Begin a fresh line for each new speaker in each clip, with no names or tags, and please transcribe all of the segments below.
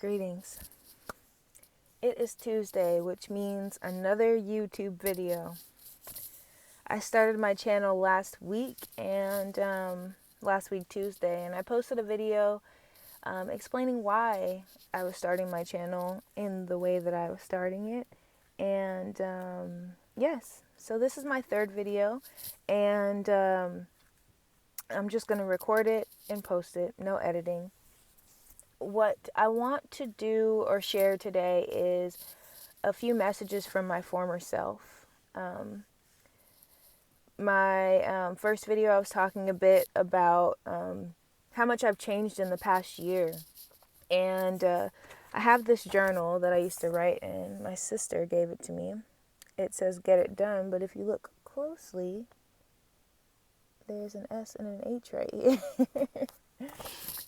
Greetings. It is Tuesday, which means another YouTube video. I started my channel last week Tuesday, and I posted a video explaining why I was starting my channel in the way that I was starting it. And yes, so this is my third video, and I'm just going to record it and post it, no editing. What I want to do or share today is a few messages from my former self. My first video, I was talking a bit about how much I've changed in the past year. And I have this journal that I used to write in. My sister gave it to me. It says, "Get it done," but if you look closely, there's an S and an H right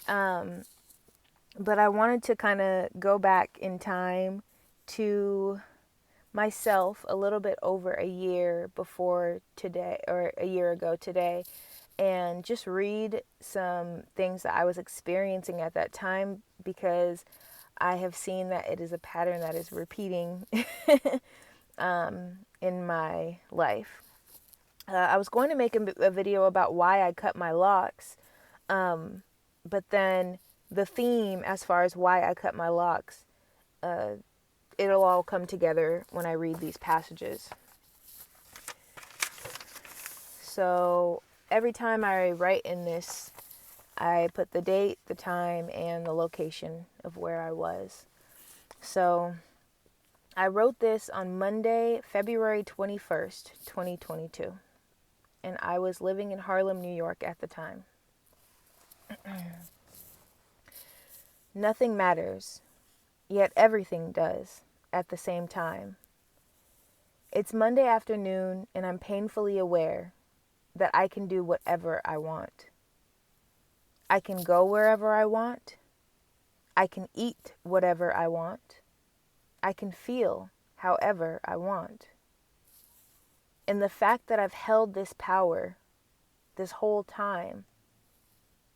here. But I wanted to kind of go back in time to myself a little bit over a year before today, or a year ago today, and just read some things that I was experiencing at that time, because I have seen that it is a pattern that is repeating in my life. I was going to make a video about why I cut my locks, but then the theme as far as why I cut my locks, it'll all come together when I read these passages. So every time I write in this, I put the date, the time, and the location of where I was. So I wrote this on Monday, February 21st, 2022. And I was living in Harlem, New York at the time. Nothing matters, yet everything does at the same time. It's Monday afternoon, and I'm painfully aware that I can do whatever I want. I can go wherever I want. I can eat whatever I want. I can feel however I want. And the fact that I've held this power this whole time,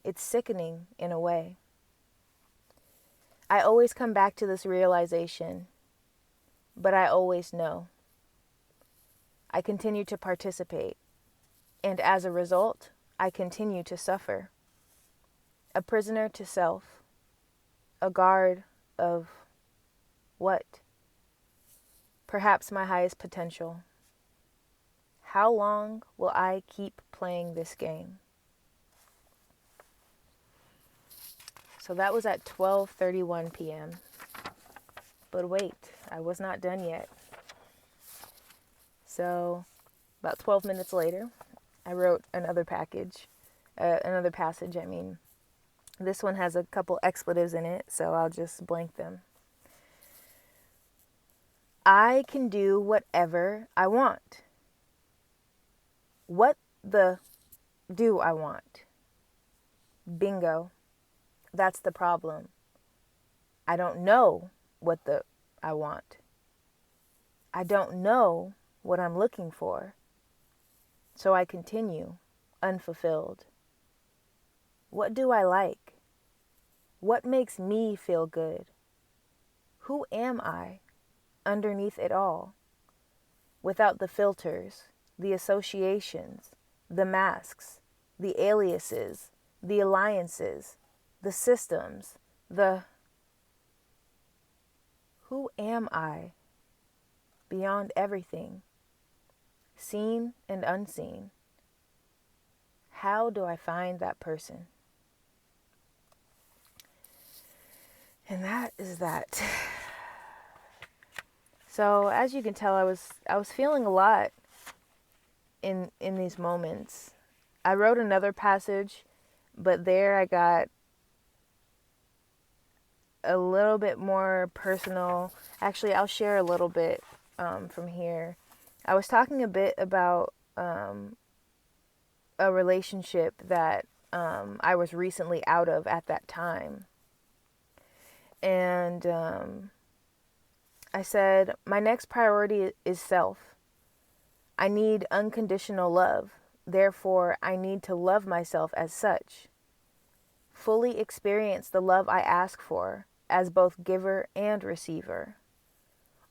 it's sickening in a way. I always come back to this realization, but I always know. I continue to participate, and as a result, I continue to suffer. A prisoner to self, a guard of what? Perhaps my highest potential. How long will I keep playing this game? So that was at 12:31 p.m. But wait, I was not done yet. So about 12 minutes later, I wrote another passage. This one has a couple expletives in it, so I'll just blank them. I can do whatever I want. What the do I want? Bingo. That's the problem. I don't know what I want. I don't know what I'm looking for. So I continue unfulfilled. What do I like? What makes me feel good? Who am I underneath it all? Without the filters, the associations, the masks, the aliases, the alliances, the systems, who am I beyond everything, seen and unseen? How do I find that person? And that is that. So as you can tell, I was feeling a lot in these moments. I wrote another passage, but there I got a little bit more personal. Actually, I'll share a little bit from here. I was talking a bit about a relationship that I was recently out of at that time. And I said, my next priority is self. I need unconditional love. Therefore, I need to love myself as such. Fully experience the love I ask for, as both giver and receiver.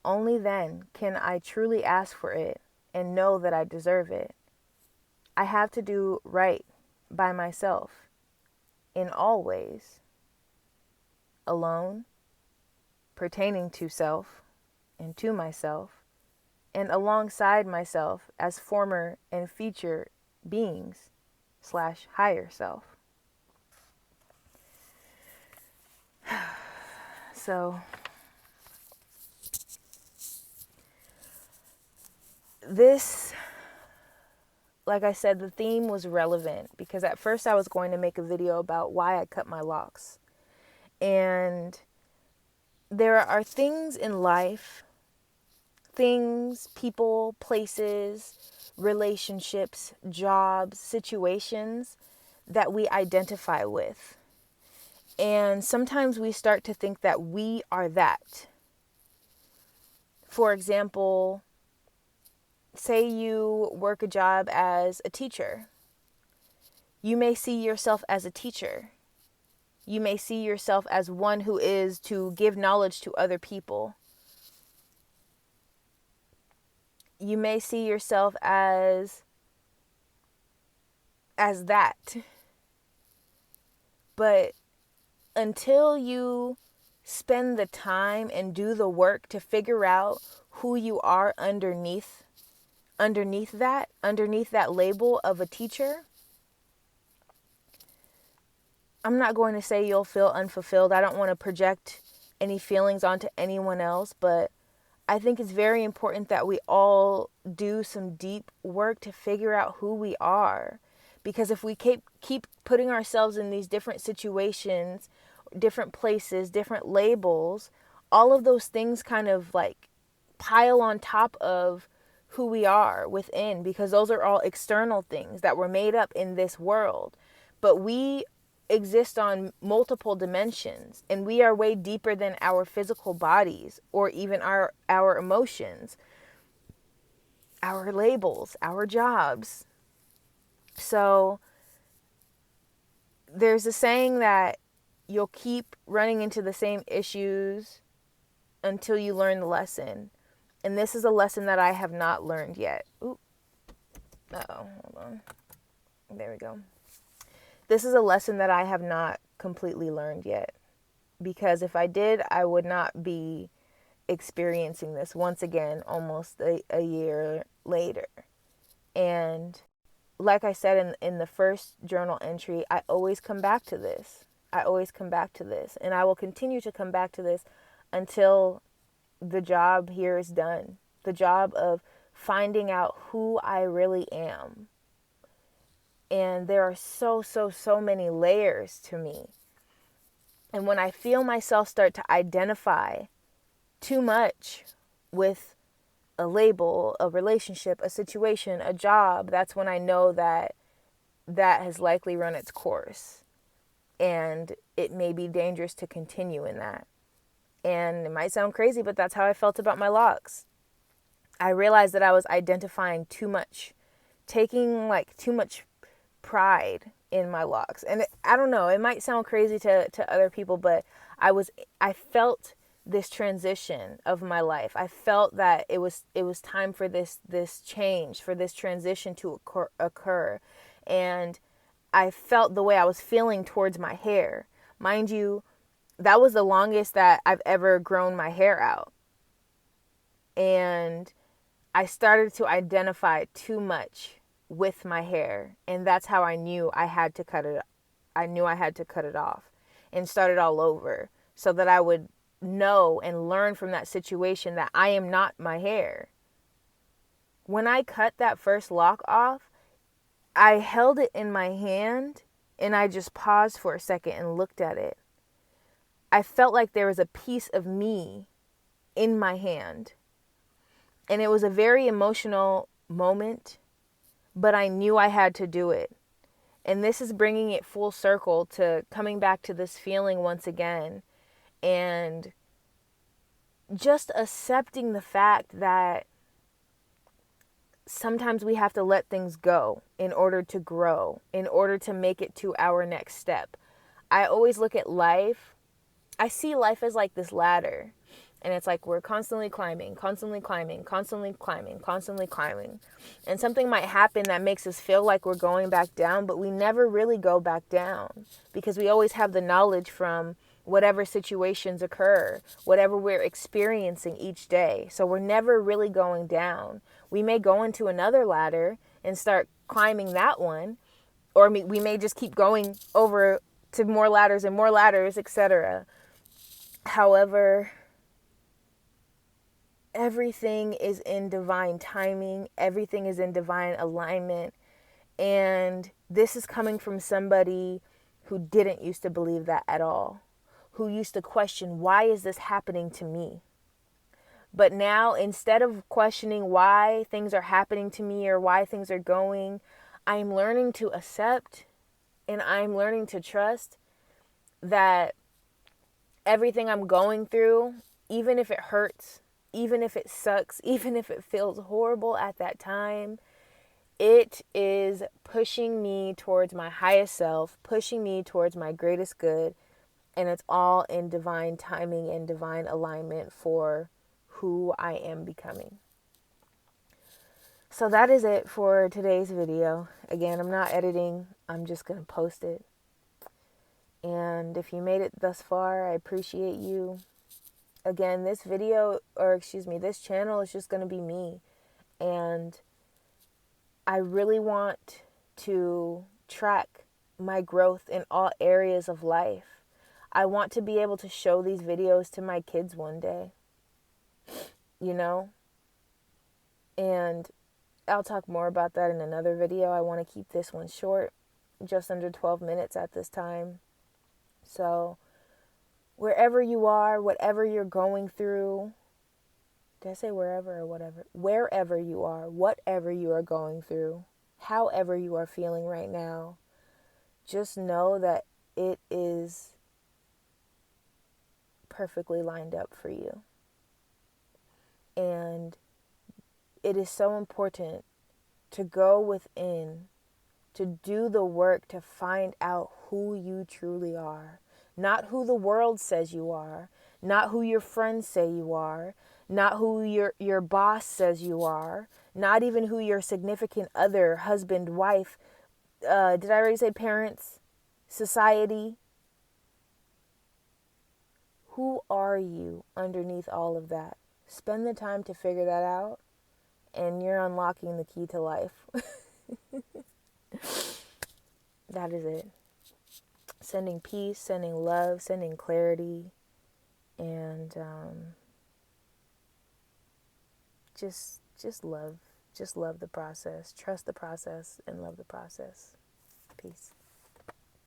Only then can I truly ask for it and know that I deserve it. I have to do right by myself in all ways, alone, pertaining to self and to myself, and alongside myself as former and future beings / higher self. So this, like I said, the theme was relevant because at first I was going to make a video about why I cut my locks. And there are things in life, things, people, places, relationships, jobs, situations that we identify with. And sometimes we start to think that we are that. For example, say you work a job as a teacher. You may see yourself as a teacher. You may see yourself as one who is to give knowledge to other people. You may see yourself as that. But until you spend the time and do the work to figure out who you are underneath that label of a teacher, I'm not going to say you'll feel unfulfilled. I don't want to project any feelings onto anyone else, but I think it's very important that we all do some deep work to figure out who we are. Because if we keep putting ourselves in these different situations, different places, different labels, all of those things kind of like pile on top of who we are within, because those are all external things that were made up in this world. But we exist on multiple dimensions, and we are way deeper than our physical bodies or even our emotions, our labels, our jobs. So there's a saying that you'll keep running into the same issues until you learn the lesson. And this is a lesson that I have not learned yet. Hold on. There we go. This is a lesson that I have not completely learned yet. Because if I did, I would not be experiencing this once again almost a year later. And like I said in the first journal entry, I always come back to this. And I will continue to come back to this until the job here is done. The job of finding out who I really am. And there are so many layers to me. And when I feel myself start to identify too much with a label, a relationship, a situation, a job, that's when I know that has likely run its course. And it may be dangerous to continue in that. And it might sound crazy, but that's how I felt about my locks. I realized that I was identifying too much, taking like too much pride in my locks. And I don't know, it might sound crazy to other people, but I felt this transition of my life. I felt that it was time for this change, for this transition to occur. And I felt the way I was feeling towards my hair. Mind you, that was the longest that I've ever grown my hair out. And I started to identify too much with my hair. And that's how I knew I had to cut it. I knew I had to cut it off and start it all over so that I would know and learn from that situation that I am not my hair. When I cut that first lock off, I held it in my hand and I just paused for a second and looked at it. I felt like there was a piece of me in my hand. And it was a very emotional moment, but I knew I had to do it. And this is bringing it full circle to coming back to this feeling once again. And just accepting the fact that sometimes we have to let things go in order to grow, in order to make it to our next step. I always look at life I see life as like this ladder. And it's like we're constantly climbing, constantly climbing, constantly climbing, constantly climbing. And something might happen that makes us feel like we're going back down, but we never really go back down because we always have the knowledge from whatever situations occur, whatever we're experiencing each day. So we're never really going down. We may go into another ladder and start climbing that one, or we may just keep going over to more ladders, etc. However, everything is in divine timing, everything is in divine alignment. And this is coming from somebody who didn't used to believe that at all, who used to question, why is this happening to me? But now, instead of questioning why things are happening to me or why things are going, I'm learning to accept and I'm learning to trust that everything I'm going through, even if it hurts, even if it sucks, even if it feels horrible at that time, it is pushing me towards my highest self, pushing me towards my greatest good, and it's all in divine timing and divine alignment for who I am becoming. So that is it for today's video. Again, I'm not editing, I'm just going to post it. And if you made it thus far, I appreciate you. Again, this channel is just going to be me. And I really want to track my growth in all areas of life. I want to be able to show these videos to my kids one day, you know? And I'll talk more about that in another video. I want to keep this one short, just under 12 minutes at this time. So wherever you are, whatever you're going through, did I say wherever or whatever? Wherever you are, whatever you are going through, however you are feeling right now, just know that it is perfectly lined up for you. And it is so important to go within, to do the work to find out who you truly are. Not who the world says you are, not who your friends say you are, not who your boss says you are, not even who your significant other, husband, wife, did I already say parents, society? Who are you underneath all of that? Spend the time to figure that out, and you're unlocking the key to life. That is it. Sending peace, sending love, sending clarity, and just love. Just love the process. Trust the process and love the process. Peace.